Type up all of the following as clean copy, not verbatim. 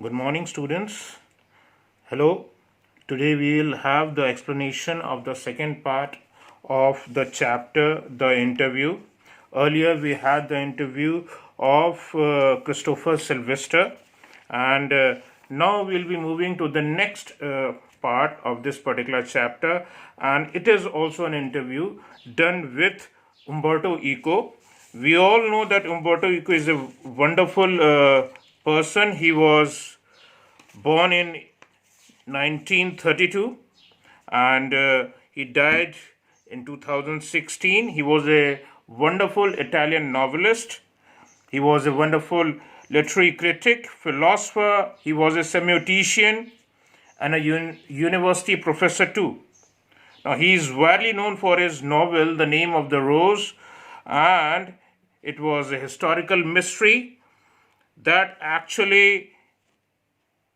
Good morning, students. Hello. Today we will have the explanation of the second part of the chapter, the interview. Earlier we had the interview of Christopher Sylvester, and now we'll be moving to the next part of this particular chapter, and it is also an interview done with Umberto Eco. We all know that Umberto Eco is a wonderful person. He was born in 1932 and he died in 2016. He was a wonderful Italian novelist. He was a wonderful literary critic, philosopher. He was a semiotician and a university professor too. Now, he is widely known for his novel, The Name of the Rose, and it was a historical mystery that actually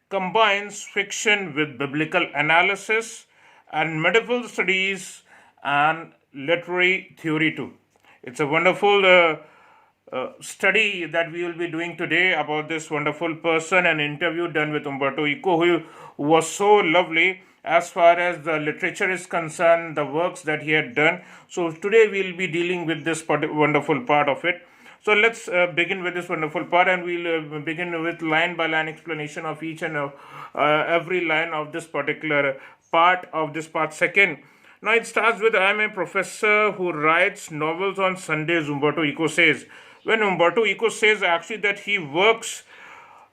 combines fiction with biblical analysis and medieval studies and literary theory too. It's a wonderful study that we will be doing today about this wonderful person, an interview done with Umberto Eco, who was so lovely as far as the literature is concerned, the works that he had done. So today we will be dealing with this wonderful part of it. So let's begin with this wonderful part, and we'll begin with line by line explanation of each and every line of this particular part of this part second. Now it starts with, I am a professor who writes novels on Sundays, Umberto Eco says. When Umberto Eco says actually that he works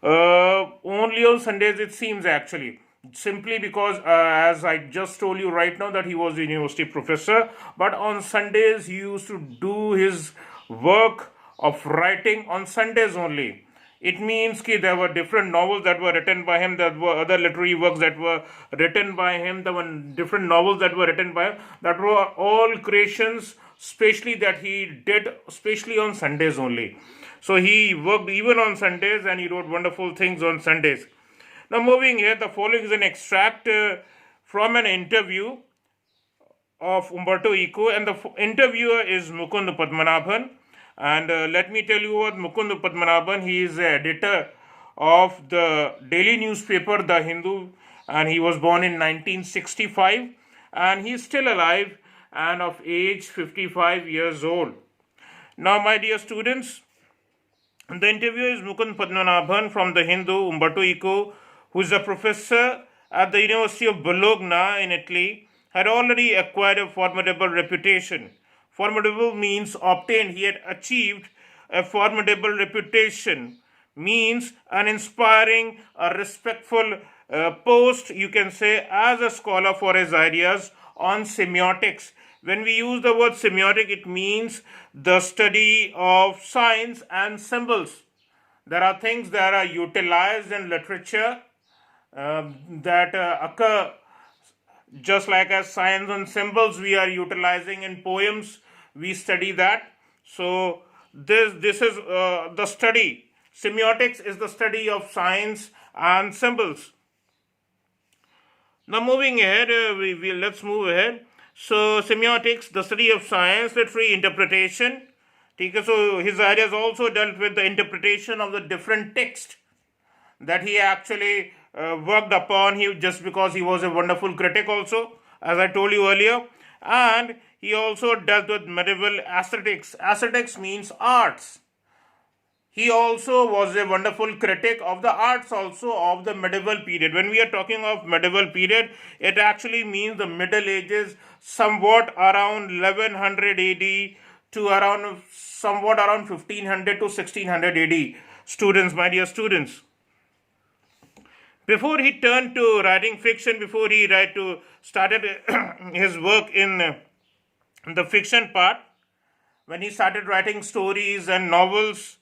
only on Sundays, it seems actually simply because as I just told you right now that he was a university professor, but on Sundays he used to do his work of writing on Sundays only. It means that there were different novels that were written by him, there were other literary works that were written by him, there were different novels that were written by him, that were all creations, especially that he did, especially on Sundays only. So he worked even on Sundays and he wrote wonderful things on Sundays. Now moving here, the following is an extract from an interview of Umberto Eco, and the interviewer is Mukund Padmanabhan. And let me tell you about Mukund Padmanabhan. He is the editor of the daily newspaper The Hindu, and he was born in 1965, and he is still alive and of age 55 years old. Now, my dear students, the interviewer is Mukund Padmanabhan from The Hindu, Umberto Eco, who is a professor at the University of Bologna in Italy, had already acquired a formidable reputation. Formidable means obtained. He had achieved a formidable reputation, means an inspiring, a respectful post, you can say, as a scholar for his ideas on semiotics. When we use the word semiotic, it means the study of signs and symbols. There are things that are utilized in literature that occur just like as signs and symbols we are utilizing in poems. We study that. So this is the study. Semiotics is the study of signs and symbols. Now moving ahead, let's move ahead. So semiotics, the study of science, literary interpretation. So his ideas also dealt with the interpretation of the different text that he actually worked upon. He just because he was a wonderful critic also, as I told you earlier, and he also dealt with medieval aesthetics. Aesthetics means arts. He also was a wonderful critic of the arts also of the medieval period. When we are talking of medieval period, it actually means the Middle Ages, somewhat around 1100 AD to around somewhat around 1500 to 1600 AD. Students, my dear students. Before he turned to writing fiction, before he started his work in the fiction part, when he started writing stories and novels,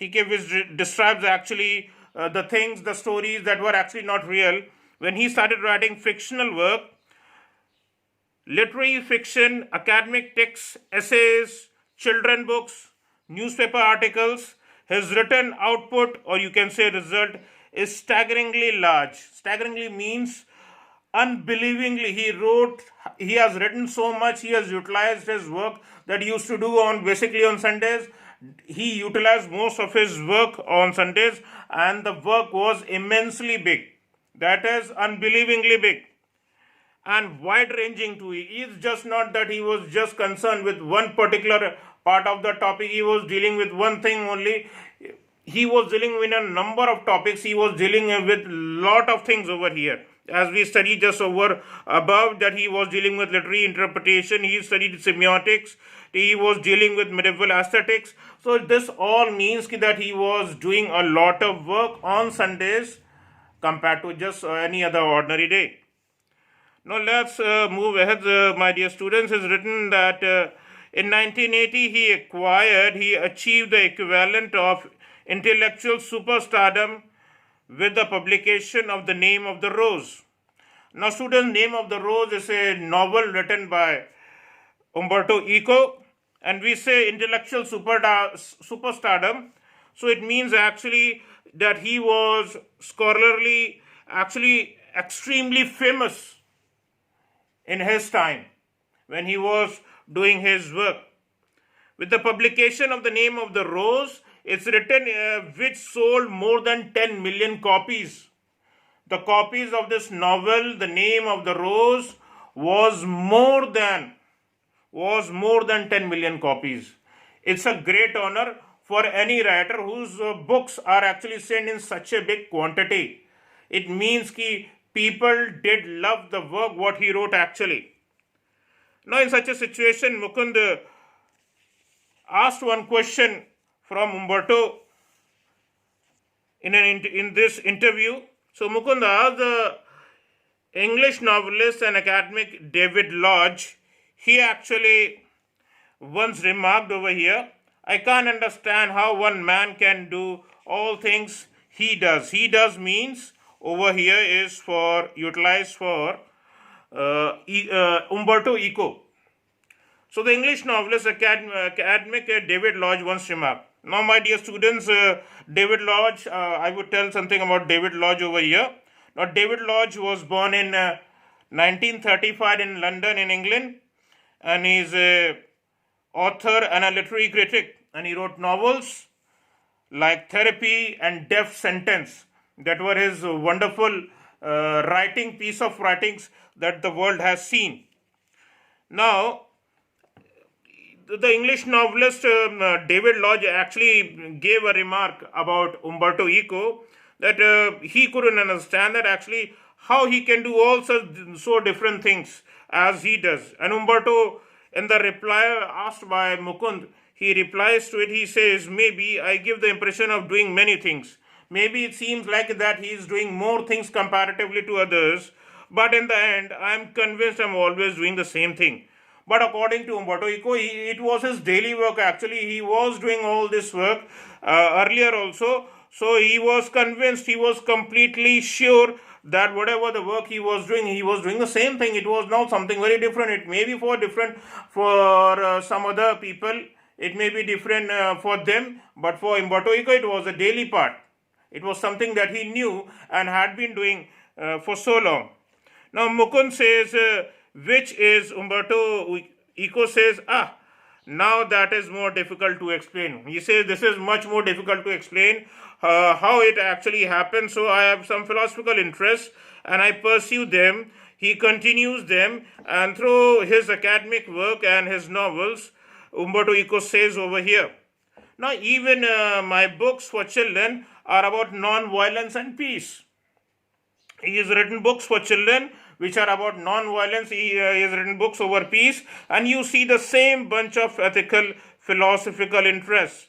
which describes actually the things, the stories that were actually not real. When he started writing fictional work, literary fiction, academic texts, essays, children books, newspaper articles, his written output, or you can say result, is staggeringly large. Staggeringly means unbelievingly. He has written so much, he has utilized his work that he used to do on basically on Sundays, He utilized most of his work on Sundays, and the work was immensely big. That is unbelievingly big and wide ranging too. It's just not that he was just concerned with one particular part of the topic, he was dealing with one thing only. He was dealing with a number of topics, he was dealing with lot of things over here. As we studied just over above, that he was dealing with literary interpretation, he studied semiotics, he was dealing with medieval aesthetics. So this all means that he was doing a lot of work on Sundays compared to just any other ordinary day. Now let's move ahead, my dear students. It's written that in 1980 he achieved the equivalent of intellectual superstardom with the publication of The Name of the Rose. Now students, Name of the Rose is a novel written by Umberto Eco, and we say intellectual superstardom. So it means actually that he was scholarly, actually extremely famous in his time when he was doing his work. With the publication of The Name of the Rose, it's written which sold more than 10 million copies. The copies of this novel, The Name of the Rose, was more than 10 million copies. It's a great honor for any writer whose books are actually sent in such a big quantity. It means that people did love the work what he wrote actually. Now in such a situation, Mukund asked one question from Umberto in this interview. So Mukund asked the English novelist and academic David Lodge. He actually once remarked over here, I can't understand how one man can do all things he does. He does means over here is for utilized for Umberto Eco. So the English novelist academic David Lodge once remarked. Now my dear students, David Lodge, I would tell something about David Lodge over here. Now David Lodge was born in 1935 in London in England, and he is a author and a literary critic, and he wrote novels like Therapy and Death Sentence. That were his wonderful piece of writings that the world has seen. Now, the English novelist David Lodge actually gave a remark about Umberto Eco that he couldn't understand that actually how he can do all so different things as he does. And Umberto, in the reply asked by Mukund, he replies to it, he says, maybe I give the impression of doing many things. Maybe it seems like that he is doing more things comparatively to others, but in the end, I am convinced I am always doing the same thing. But according to Umberto Eco, it was his daily work actually. He was doing all this work earlier also. So he was convinced, he was completely sure that whatever the work he was doing the same thing. It was not something very different. It may be for some other people. It may be different for them, but for Umberto Eco, it was a daily part. It was something that he knew and had been doing for so long. Now Mukund says, which is Umberto Eco says, now that is more difficult to explain. He says this is much more difficult to explain how it actually happened. So I have some philosophical interests and I pursue them. He continues them, and through his academic work and his novels, Umberto Eco says over here, now even my books for children are about non-violence and peace. He has written books for children which are about non-violence. He has written books over peace, and you see the same bunch of ethical, philosophical interests,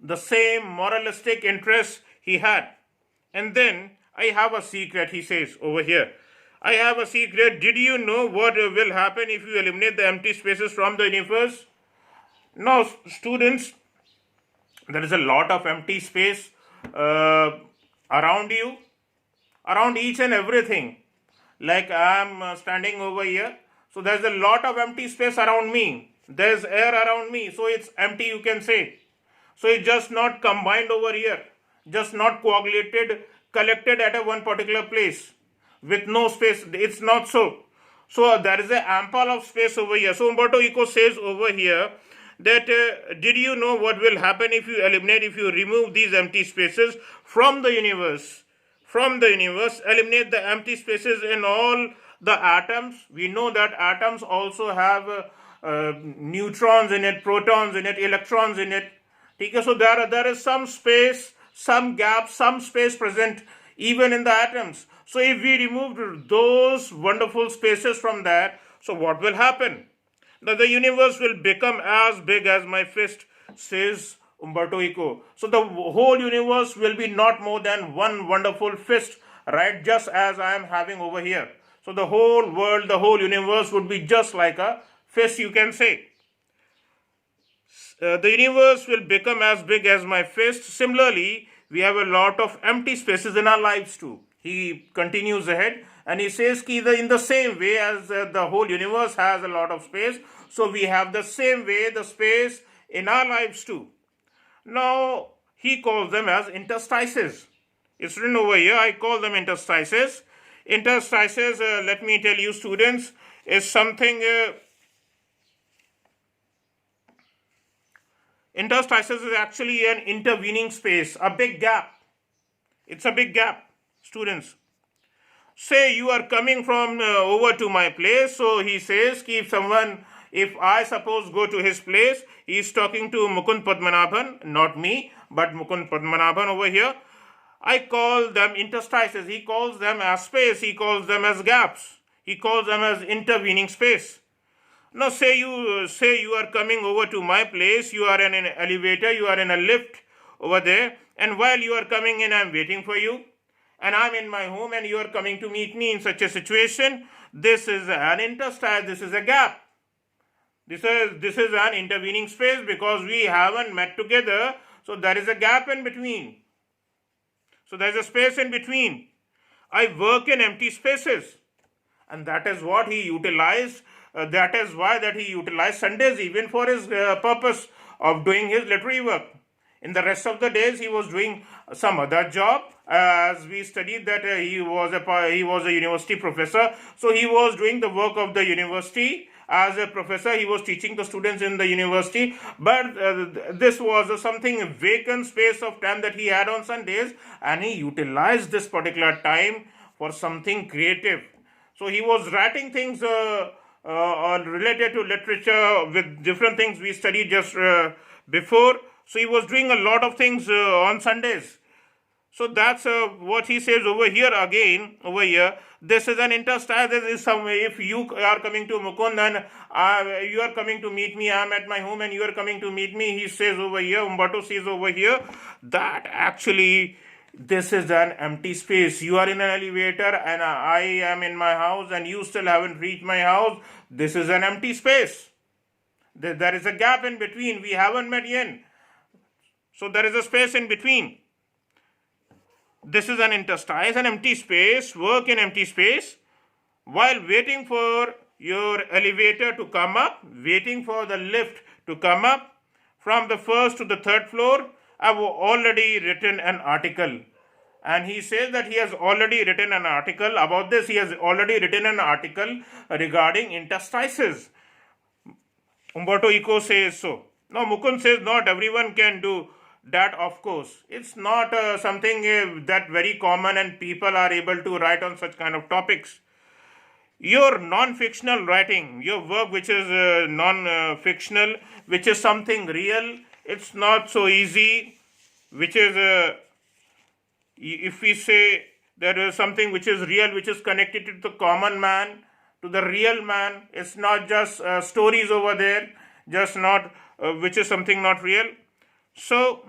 the same moralistic interests he had. And then, I have a secret, he says over here. I have a secret. Did you know what will happen if you eliminate the empty spaces from the universe? Now, students, there is a lot of empty space around you, around each and everything. Like I am standing over here, so there's a lot of empty space around me. There's air around me, so it's empty, you can say. So it's just not combined over here, just not coagulated, collected at a one particular place with no space. It's not so. So there is an ample of space over here. So Umberto Eco says over here that did you know what will happen if you remove these empty spaces from the universe? From the universe, eliminate the empty spaces in all the atoms. We know that atoms also have neutrons in it, protons in it, electrons in it. Okay, so there is some space, some gap, some space present even in the atoms. So if we removed those wonderful spaces from that, so what will happen? That the universe will become as big as my fist, says Umberto Eco. So the whole universe will be not more than one wonderful fist, right? Just as I am having over here. So the whole world, the whole universe would be just like a fist, you can say. The universe will become as big as my fist. Similarly, we have a lot of empty spaces in our lives too. He continues ahead and he says that in the same way as the whole universe has a lot of space, so we have the same way the space in our lives too. Now, he calls them as interstices. It's written over here, I call them interstices. Interstices, let me tell you students, is something... interstices is actually an intervening space, a big gap. It's a big gap, students. Say you are coming from over to my place, so he says, if I suppose go to his place, he is talking to Mukund Padmanabhan, not me, but Mukund Padmanabhan over here. I call them interstices. He calls them as space, he calls them as gaps, he calls them as intervening space. Now say you are coming over to my place, you are in an elevator, you are in a lift over there, and while you are coming in, I am waiting for you, and I am in my home and you are coming to meet me in such a situation. This is an interstice, this is a gap. This is an intervening space because we haven't met together, so there is a gap in between. So there is a space in between. I work in empty spaces, and that is what he utilized. That is why he utilized Sundays even for his purpose of doing his literary work. In the rest of the days, he was doing some other job. As we studied that he was a university professor, so he was doing the work of the university. As a professor, he was teaching the students in the university, but this was something vacant space of time that he had on Sundays, and he utilized this particular time for something creative. So he was writing things related to literature with different things we studied just before. So he was doing a lot of things on Sundays. So that's what he says over here again. Over here, this is an interstice. This is some way. If you are coming to Mukund and you are coming to meet me, I am at my home and you are coming to meet me. He says over here, Umberto says over here that actually this is an empty space. You are in an elevator and I am in my house and you still haven't reached my house. This is an empty space. There is a gap in between. We haven't met yet. So there is a space in between. This is an interstice, an empty space, work in empty space. While waiting for your elevator to come up, waiting for the lift to come up from the first to the third floor, I've already written an article. And he says that he has already written an article about this. He has already written an article regarding interstices. Umberto Eco says so. Now Mukund says not everyone can do that, of course. It's not something that very common and people are able to write on such kind of topics. Your non-fictional writing, your work which is non-fictional, which is something real, it's not so easy, which is, if we say there is something which is real, which is connected to the common man, to the real man, it's not just stories over there, just not, which is something not real. So,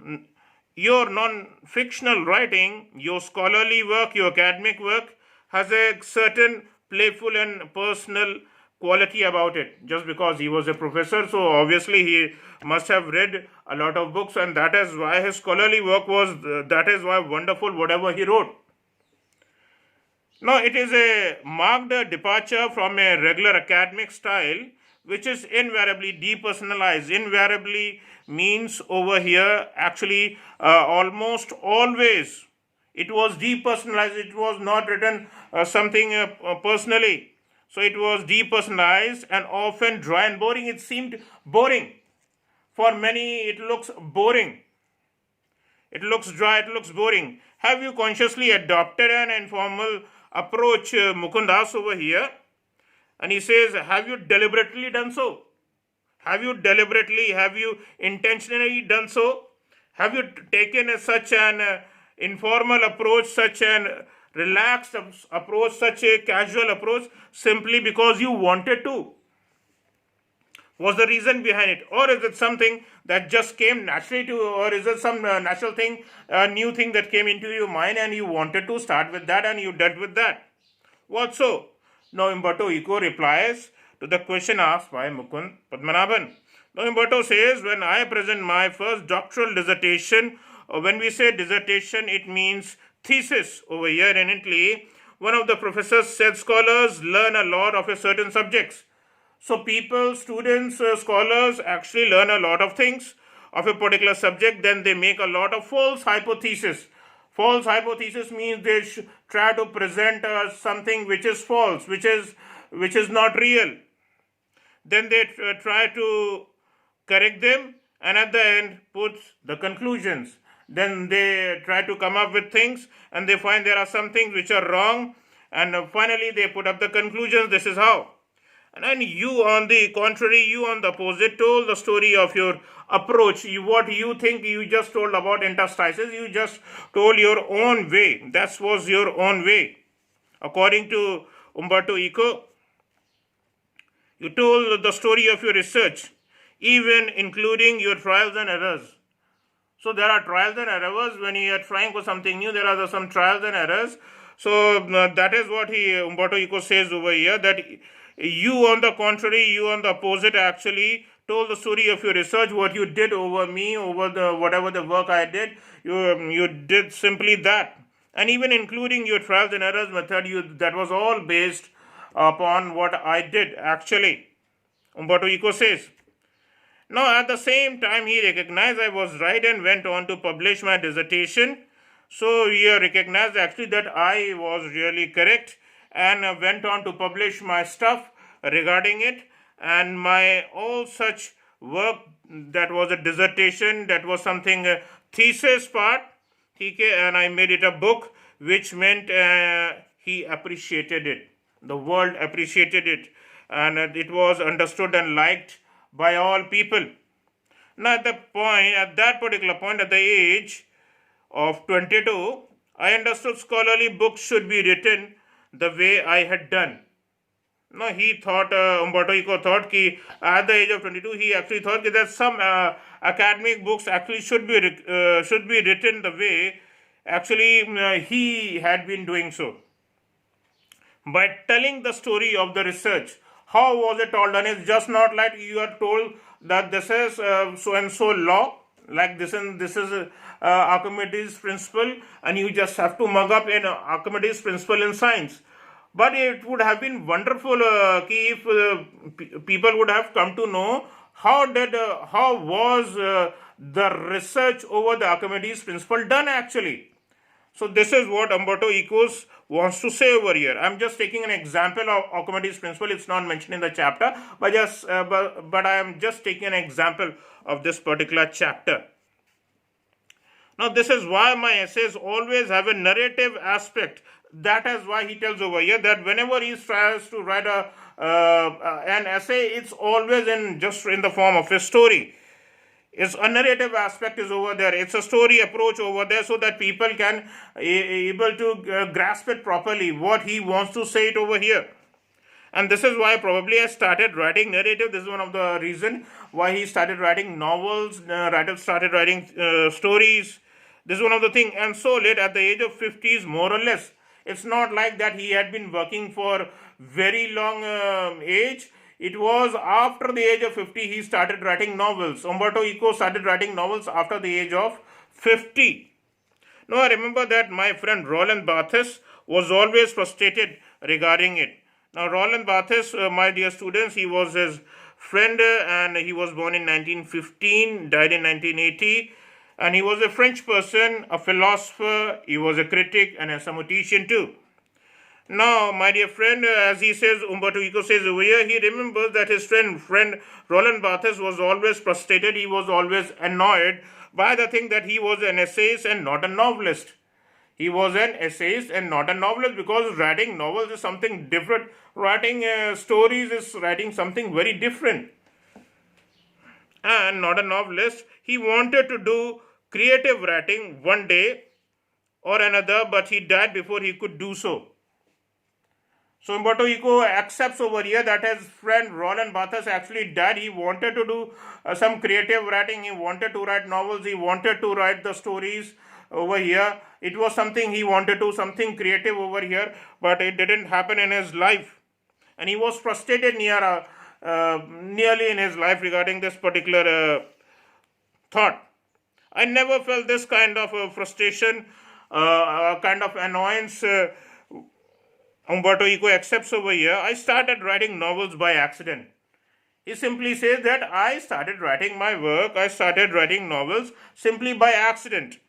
your non-fictional writing, your scholarly work, your academic work has a certain playful and personal quality about it. Just because he was a professor, so obviously he must have read a lot of books, and that is why his scholarly work was, that is why wonderful whatever he wrote. Now, it is a marked departure from a regular academic style, which is invariably depersonalized. Invariably means over here actually almost always it was depersonalized. It was not written something personally. So it was depersonalized and often dry and boring. It seemed boring. For many, it looks boring. It looks dry, it looks boring. Have you consciously adopted an informal approach, Mukundas over here? And he says, have you deliberately done so? Have you intentionally done so? Have you taken such an informal approach, such an relaxed approach, such a casual approach simply because you wanted to? Was the reason behind it? Or is it something that just came naturally to, or is it some natural thing, a new thing that came into your mind and you wanted to start with that and you dealt with that? What so? Now Umberto Eco replies to the question asked by Mukund Padmanabhan. Now Umberto says, when I present my first doctoral dissertation, or when we say dissertation, it means thesis over here in Italy. One of the professors said scholars learn a lot of a certain subjects. So people, students, scholars actually learn a lot of things of a particular subject, then they make a lot of false hypotheses. False hypothesis means they try to present something which is false, which is not real. Then they try to correct them and at the end put the conclusions. Then they try to come up with things and they find there are some things which are wrong and finally they put up the conclusions. This is how. And then you, on the contrary, you on the opposite, told the story of your approach. What you think you just told about interstices, you just told your own way. That was your own way. According to Umberto Eco, you told the story of your research, even including your trials and errors. So there are trials and errors. When you are trying for something new, there are some trials and errors. So that is what Umberto Eco says over here, that you on the contrary, you on the opposite actually told the story of your research, what you did over me, over the whatever the work I did, you did simply that. And even including your trials and errors method, that was all based upon what I did actually, Umberto Eco says. Now at the same time he recognized I was right and went on to publish my dissertation. So he recognized actually that I was really correct and went on to publish my stuff regarding it, and my all such work that was a dissertation, that was something thesis part, and I made it a book, which meant he appreciated it. The world appreciated it, and it was understood and liked by all people. Now at that particular point, at the age of 22, I understood scholarly books should be written the way I had done. No, he thought, Umberto Eco thought that at the age of 22, he actually thought that some academic books actually should be written the way actually he had been doing so. By telling the story of the research, how was it all done? It's just not like you are told that this is so and so law, like this is Archimedes' principle, and you just have to mug up in Archimedes' principle in science. But it would have been wonderful if people would have come to know how was the research over the Archimedes' principle done actually. So this is what Umberto Eco wants to say over here. I'm just taking an example of Archimedes' principle. It's not mentioned in the chapter, but I am just taking an example of this particular chapter. Now this is why my essays always have a narrative aspect. That is why he tells over here that whenever he tries to write an essay, it's always in the form of a story. It's a narrative aspect is over there. It's a story approach over there, so that people can able to grasp it properly, what he wants to say it over here. And this is why probably I started writing narrative. This is one of the reason why he started writing novels, started writing stories. This is one of the things. And so late at the age of 50s, more or less. It's not like that he had been working for very long age. It was after the age of 50 he started writing novels. Umberto Eco started writing novels after the age of 50. Now I remember that my friend Roland Barthes was always frustrated regarding it. Now Roland Barthes, my dear students, he was his friend and he was born in 1915, died in 1980. And he was a French person, a philosopher, he was a critic and a semiotician too. Now, my dear friend, as he says, Umberto Eco says over here, he remembers that his friend Roland Barthes was always frustrated, he was always annoyed by the thing that he was an essayist and not a novelist. He was an essayist and not a novelist, because writing novels is something different. Writing stories is writing something very different. And not a novelist. He wanted to do creative writing one day or another, but he died before he could do so. So Umberto Eco accepts over here that his friend Roland Barthes actually died. He wanted to do some creative writing. He wanted to write novels. He wanted to write the stories over here. It was something he wanted to, something creative over here, but it didn't happen in his life. And he was frustrated nearly in his life regarding this particular thought. I never felt this kind of frustration, kind of annoyance. Umberto Eco accepts over here. I started writing novels by accident. He simply says that I started writing my work, I started writing novels simply by accident.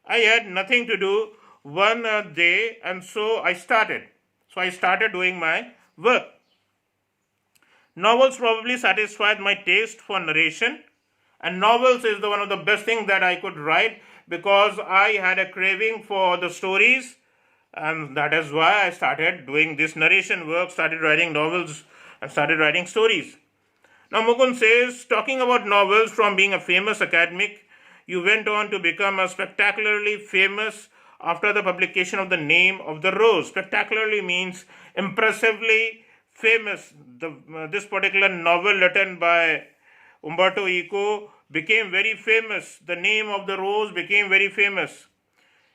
I had nothing to do one day, and so I started. So I started doing my work. Novels probably satisfied my taste for narration, and novels is one of the best things that I could write, because I had a craving for the stories, and that is why I started doing this narration work, started writing novels, and started writing stories. Now Mukund says, talking about novels, from being a famous academic, you went on to become a spectacularly famous after the publication of The Name of the Rose. Spectacularly means impressively famous. This particular novel written by Umberto Eco became very famous. The Name of the Rose became very famous.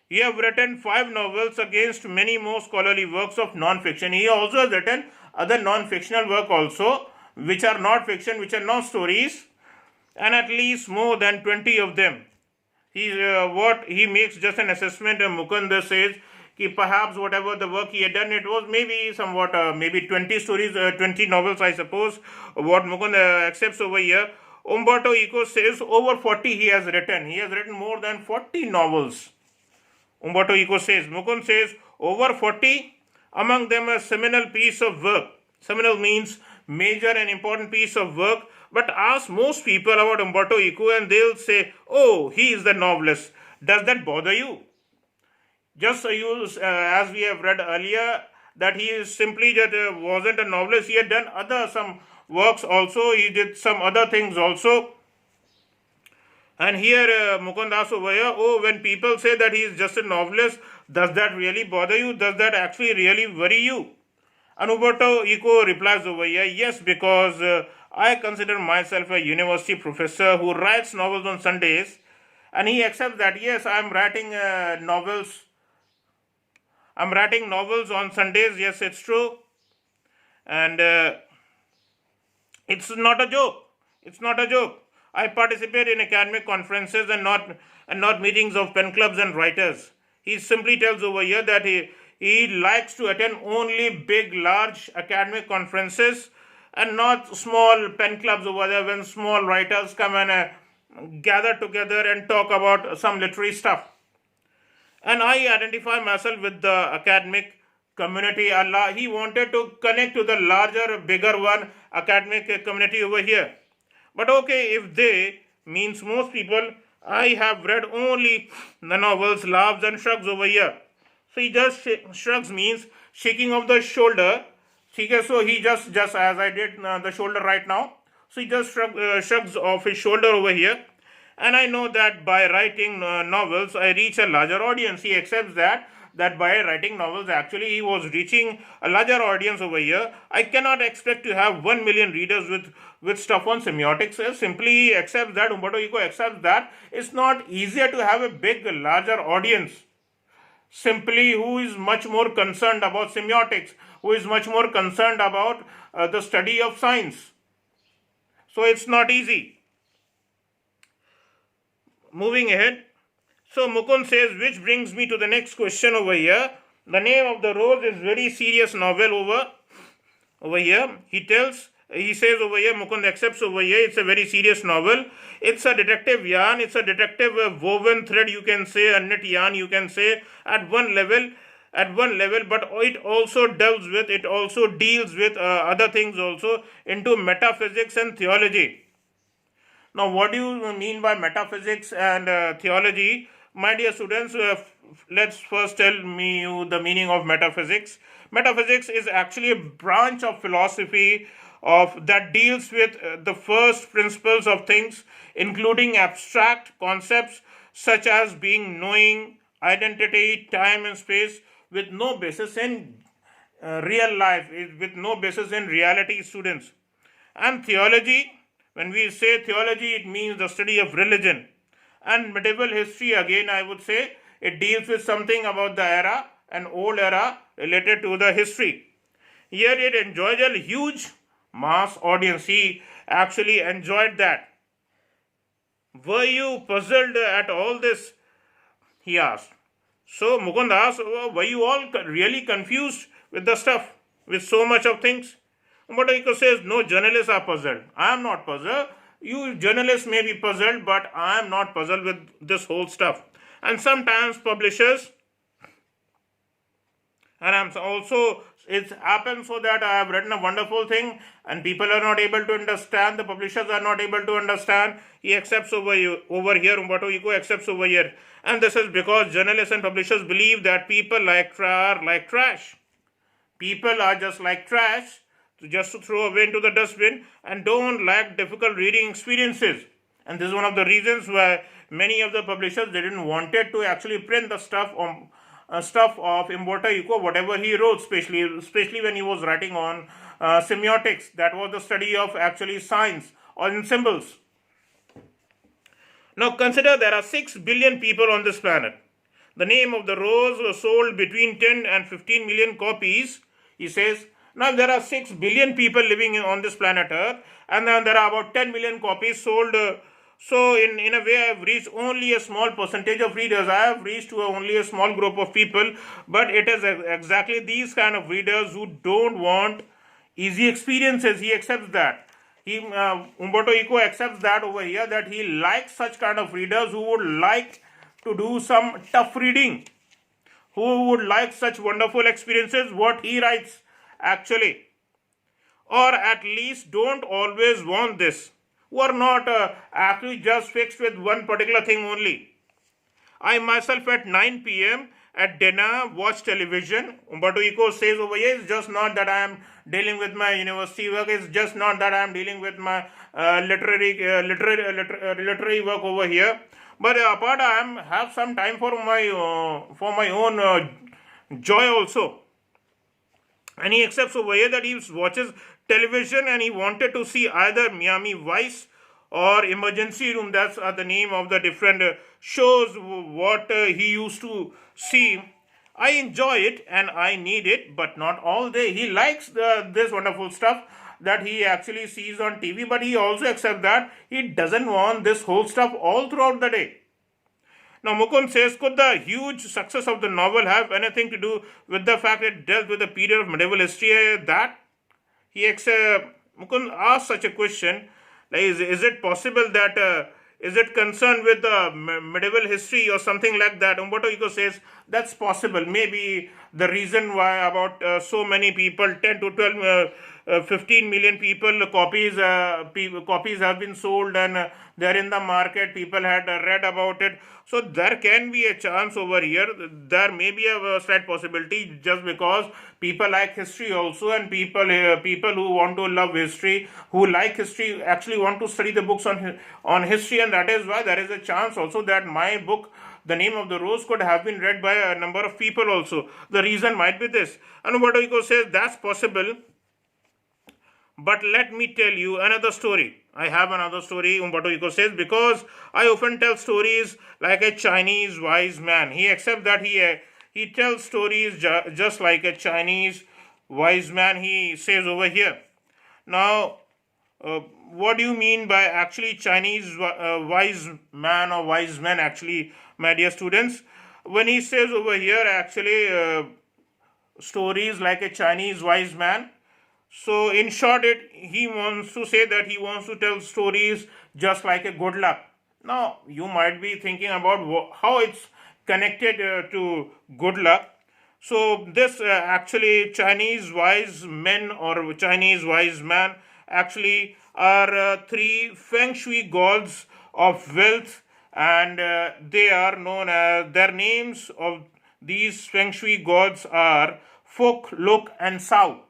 He have written 5 novels against many more scholarly works of non-fiction. He also has written other non-fictional work also, which are not fiction, which are not stories, and at least more than 20 of them. He makes just an assessment. Mukund says perhaps whatever the work he had done, it was maybe somewhat maybe 20 stories, 20 novels, I suppose. What Mukund accepts over here. Umberto Eco says over 40 he has written. He has written more than 40 novels. Umberto Eco says. Mukund says over 40, among them a seminal piece of work. Seminal means major and important piece of work. But ask most people about Umberto Eco and they'll say, oh, he is the novelist. Does that bother you? Just so you, as we have read earlier, that he is simply that wasn't a novelist. He had done some works also. He did some other things also. And here Mukund asks over here, oh, when people say that he is just a novelist, does that really bother you? Does that actually really worry you? And Umberto Eco replies over here, yes, because I consider myself a university professor who writes novels on Sundays, and he accepts that, yes, I'm writing novels. I'm writing novels on Sundays, yes, it's true. And it's not a joke. It's not a joke. I participate in academic conferences and not meetings of pen clubs and writers. He simply tells over here that he likes to attend only big, large academic conferences and not small pen clubs over there when small writers come and gather together and talk about some literary stuff. And I identify myself with the academic community. He wanted to connect to the larger, bigger one, academic community over here. But okay, if they means most people, I have read only the novels, laughs and shrugs over here. So he just shrugs means shaking of the shoulder. So he just as I did the shoulder right now. So he just shrugs off his shoulder over here. And I know that by writing novels, I reach a larger audience. He accepts that by writing novels, actually he was reaching a larger audience over here. I cannot expect to have 1 million readers with stuff on semiotics. Simply accepts that, Umberto Eco accepts that it's not easier to have a big, larger audience. Simply who is much more concerned about semiotics, who is much more concerned about the study of science. So it's not easy. Moving ahead. So Mukund says, which brings me to the next question over here. The Name of the Rose is very serious novel over here. He says over here, Mukund accepts over here, it's a very serious novel. It's a detective yarn, it's a detective woven thread, you can say, a knit yarn, you can say, at one level. at one level, but it also deals with other things also into metaphysics and theology. Now, what do you mean by metaphysics and theology? My dear students, let's first tell me you the meaning of metaphysics. Metaphysics is actually a branch of philosophy of that deals with the first principles of things, including abstract concepts such as being, knowing, identity, time and space, with no basis in real life, with no basis in reality, students. And theology, when we say theology, it means the study of religion. And medieval history, again, I would say, it deals with something about the era, an old era related to the history. Here it enjoys a huge mass audience. He actually enjoyed that. Were you puzzled at all this? He asked. So Mukund asked, were you all really confused with the stuff, with so much of things? Umberto Eco says, no, journalists are puzzled. I am not puzzled. You journalists may be puzzled, but I am not puzzled with this whole stuff. And sometimes publishers, and I'm also, it happens so that I have written a wonderful thing and people are not able to understand, the publishers are not able to understand. He accepts over here, Umberto Eco accepts over here. And this is because journalists and publishers believe that people are like trash. People are just like trash, just to throw away into the dustbin, and don't like difficult reading experiences. And this is one of the reasons why many of the publishers didn't wanted to actually print the stuff of Umberto Eco, whatever he wrote, especially when he was writing on semiotics. That was the study of actually signs or in symbols. Now consider there are 6 billion people on this planet. The Name of the Rose was sold between 10 and 15 million copies, he says. Now there are 6 billion people living on this planet Earth, and then there are about 10 million copies sold. So in a way, I have reached only a small percentage of readers. I have reached to only a small group of people, but it is exactly these kind of readers who don't want easy experiences. He accepts that. Umberto Eco accepts that over here, that he likes such kind of readers who would like to do some tough reading, who would like such wonderful experiences, what he writes actually, or at least don't always want this, who are not actually just fixed with one particular thing only. I myself at 9 p.m. at dinner watch television. Umberto Eco says over here, it's just not that I am dealing with my university work, it's just not that I am dealing with my literary work over here. But apart, I have some time for my own joy also. And he accepts over here that he watches television and he wanted to see either Miami Vice or Emergency Room. That's the name of the different shows what he used to see. I enjoy it and I need it, but not all day. He likes this wonderful stuff that he actually sees on TV, but he also accepts that he doesn't want this whole stuff all throughout the day. Now Mukund says, could the huge success of the novel have anything to do with the fact it dealt with the period of medieval history that? Mukund asks such a question, like, is it possible that, is it concerned with the medieval history or something like that? Umberto Eco says, that's possible. Maybe the reason why about so many people, 10 to 12, 15 million copies have been sold and they're in the market, people had read about it. So there can be a chance over here, there may be a slight possibility, just because people like history also, and people who want to love history, who like history, actually want to study the books on history, and that is why there is a chance also that my book, The Name of the Rose, could have been read by a number of people also. The reason might be this. And Umberto Eco says that's possible. But let me tell you another story. I have another story, Umberto Eco says, because I often tell stories like a Chinese wise man. He accepts that he tells stories just like a Chinese wise man, he says over here. Now, what do you mean by actually Chinese wise man or wise men actually, my dear students? When he says over here actually stories like a Chinese wise man, so in short, he wants to say that he wants to tell stories just like a good luck. Now, you might be thinking about how it's connected to good luck. So this actually Chinese wise men or Chinese wise man actually are three feng shui gods of wealth, and they are known as, their names of these feng shui gods are Fok, Lok, and Sao,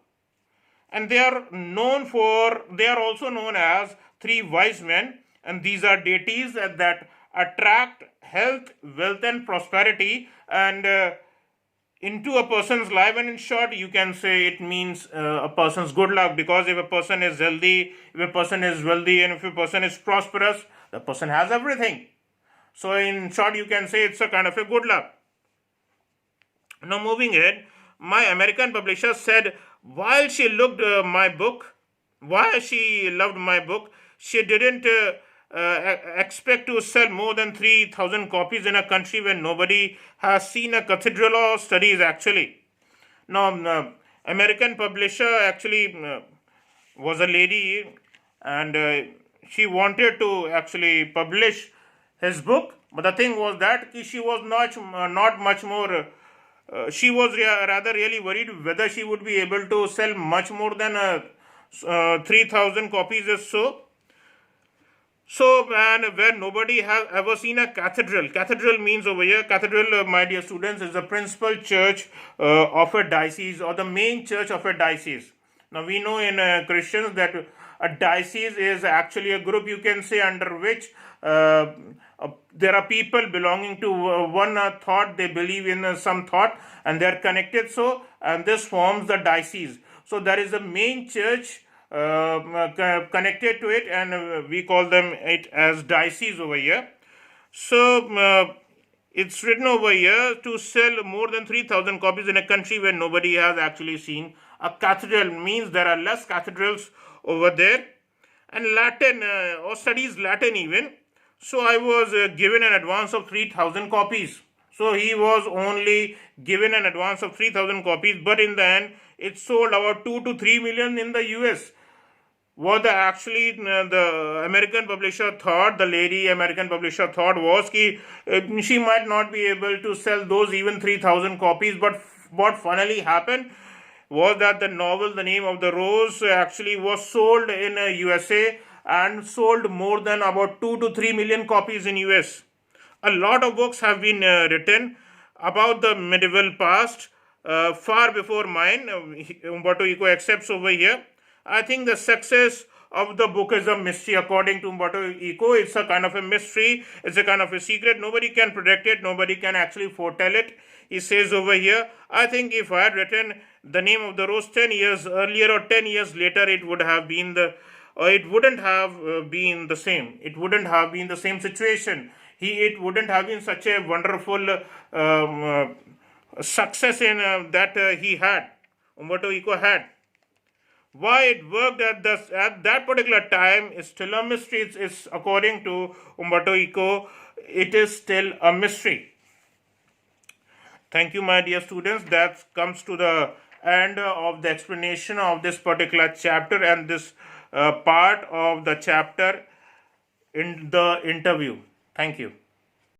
and they are also known as three wise men, and these are deities that attract health, wealth, and prosperity, and into a person's life. And in short, you can say it means a person's good luck, because if a person is healthy, if a person is wealthy, and if a person is prosperous, the person has everything. So in short, you can say it's a kind of a good luck. Now moving ahead, my American publisher said while she looked my book, why she loved my book, she didn't expect to sell more than 3,000 copies in a country where nobody has seen a cathedral or studies actually. Now, American publisher actually was a lady, and she wanted to actually publish his book, but the thing was that she was not much more. She was rather really worried whether she would be able to sell much more than 3,000 copies or so. So, and where nobody has ever seen a cathedral. Cathedral means over here, cathedral, my dear students, is the principal church of a diocese, or the main church of a diocese. Now, we know in Christians that a diocese is actually a group, you can say, under which there are people belonging to one thought, they believe in some thought, and they are connected. So, and this forms the diocese. So, there is a main church connected to it, and we call them it as diocese over here. So it's written over here to sell more than 3,000 copies in a country where nobody has actually seen a cathedral, means there are less cathedrals over there. And Latin or studies Latin even. So I was given an advance of 3,000 copies. So he was only given an advance of 3,000 copies, but in the end it sold about 2 to 3 million in the US. What the American publisher thought, the lady American publisher thought, was that she might not be able to sell those even 3,000 copies. But what finally happened was that the novel, The Name of the Rose, actually was sold in USA and sold more than about 2 to 3 million copies in US. A lot of books have been written about the medieval past far before mine. Umberto Eco accepts over here. I think the success of the book is a mystery. According to Umberto Eco, it's a kind of a mystery. It's a kind of a secret. Nobody can predict it. Nobody can actually foretell it. He says over here, I think if I had written The Name of the Rose 10 years earlier or 10 years later, it would have been it wouldn't have been the same. It wouldn't have been the same situation. It wouldn't have been such a wonderful success in that he had. Umberto Eco had. Why it worked at that particular time is still a mystery. It's according to Umberto Eco, it is still a mystery. Thank you, my dear students. That comes to the end of the explanation of this particular chapter and this part of the chapter in the interview. Thank you.